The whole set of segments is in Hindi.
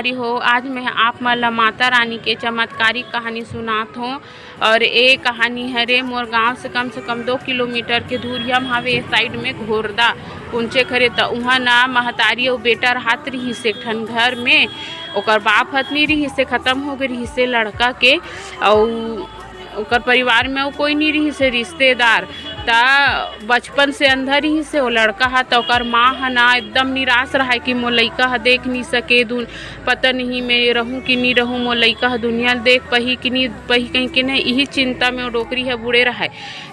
हो। आज मैं आप मन ला माता रानी के चमत्कारिक कहानी सुनात हूँ। और ये कहानी हरे मोर गांव से कम 2 किलोमीटर के दूरिया में हवे। साइड में घोरदा पुंचे खरे त उहाँ ना महतारी और बेटा राहत रहीस एक ठन घर में। ओकर बाप हतनी रहीस से खत्म हो गई रहीस लड़का के, और ओकर परिवार में वो कोई नहीं रही से रिश्तेदार। ता बचपन से अंधा रही से वो लड़का हा। तो ओकर माँ है ना एकदम निराश रहा कि मोर लइका हा देख नहीं सके, पता नहीं मैं रहूँ कि नहीं रहूँ, मोर लइका हा दुनिया देख पही कि नहीं पही कहीं कि नहीं, यही चिंता में वो डोकरी है बुढ़े रहा।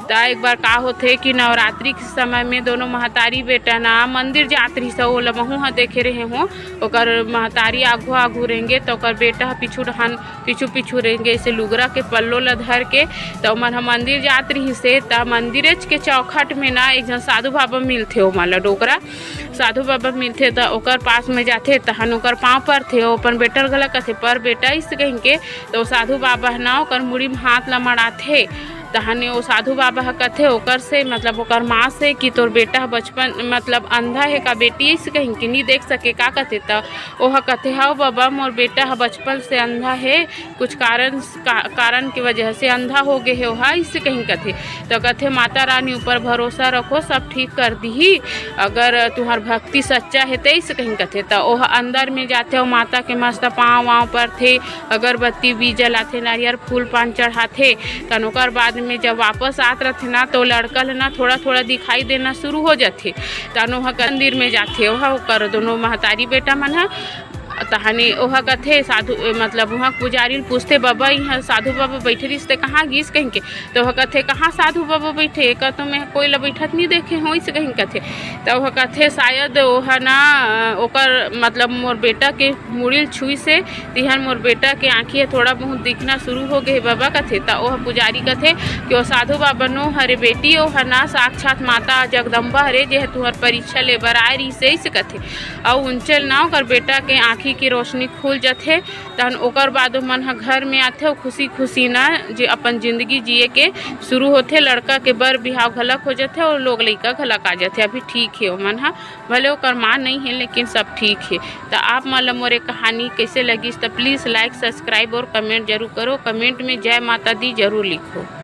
ता एक बार का होते कि नवरात्रि के समय में दोनों महतारी बेटा ना मंदिर जात रही वो लमहू हाँ देखे रहे हों। ओकर महतारी आगू आगू रहेंगे तो ओकर बेटा पीछू डहान पीछू रहेंगे ऐसे लुगरा के पल्लो ला धर के। तो मन मंदिर जात रही से ता मंदिर के चौखट में ना एक जन साधु बाबा मिलते हो मान ला डोकरा साधु बाबा मिलते तो ओकर पास में जाते तहन ओकर पाँव पर थे अपन बेटर गला कथे पर बेटा इस कहीं के। तो साधु बाबा ना ओकर मुड़ी में हाथ ला मड़ाथे। तहने वो साधु बाबा कथे ओकर से मतलब ओकर माँ से कि तोर बेटा बचपन मतलब अंधा है का बेटी इस कहीं कि नहीं देख सके का कथे। तो वह कथे हाँ बाबा मोर बेटा बचपन से अंधा है, कुछ कारण की वजह से अंधा हो गए है वह इस कहीं कथे। तो कथे माता रानी ऊपर भरोसा रखो सब ठीक कर दी, अगर तुम्हार भक्ति सच्चा है तो इस कहीं कथे। तो वह अंदर में जाते हो माता के मस्त पाँव वाँव पर थे, अगरबत्ती भी जलाते, नारियल फूल पान चढ़ाते। तन ओकर बाद में जब वापस आत रहते ना तो लड़का ना थोड़ा दिखाई देना शुरू हो जाते। तनो मंदिर में जाते वह कर दोनों महतारी बेटा मन है। तहनी वह कथे साधु मतलब वहाँ पुजारी पूछते बाबा यहाँ साधु बाबा बैठे रिश्ते कहाँ गिस कहीं के। तो वह कथे कहाँ साधु बाबा बैठे का तो मैं कोई ला बैठत नहीं देखे हो इस कहीं कथे। तो वह कथे शायद वह ना ओकर मतलब मोर बेटा के मुड़िल छुई से तिहर मोर बेटा के आँखिए थोड़ा बहुत दिखना शुरू हो गए बाबा कथे। तो वह पुजारी कथे कि वो साधु बाबा नो हरे बेटी वह ना साक्षात माता जगदम्बा हरे जे तुहर परीक्षा ले बर आए रही से इस कथे। और उनचल ना ओकर बेटा के आँखी की रोशनी खुल जाते। तहन ओकर बाद मन ह घर में आते खुशी ना जे अपन जिंदगी जिए के शुरू होते। लड़का के बर बिहाव घलक हो जाते और लोग लइका घलक आ जाते। अभी ठीक है मन ह भले ओकर माँ नहीं है लेकिन सब ठीक है। तो आप मन ला मोरे कहानी कैसे लगी तो प्लीज़ लाइक सब्सक्राइब और कमेंट जरूर करो। कमेंट में जय माता दी जरूर लिखो।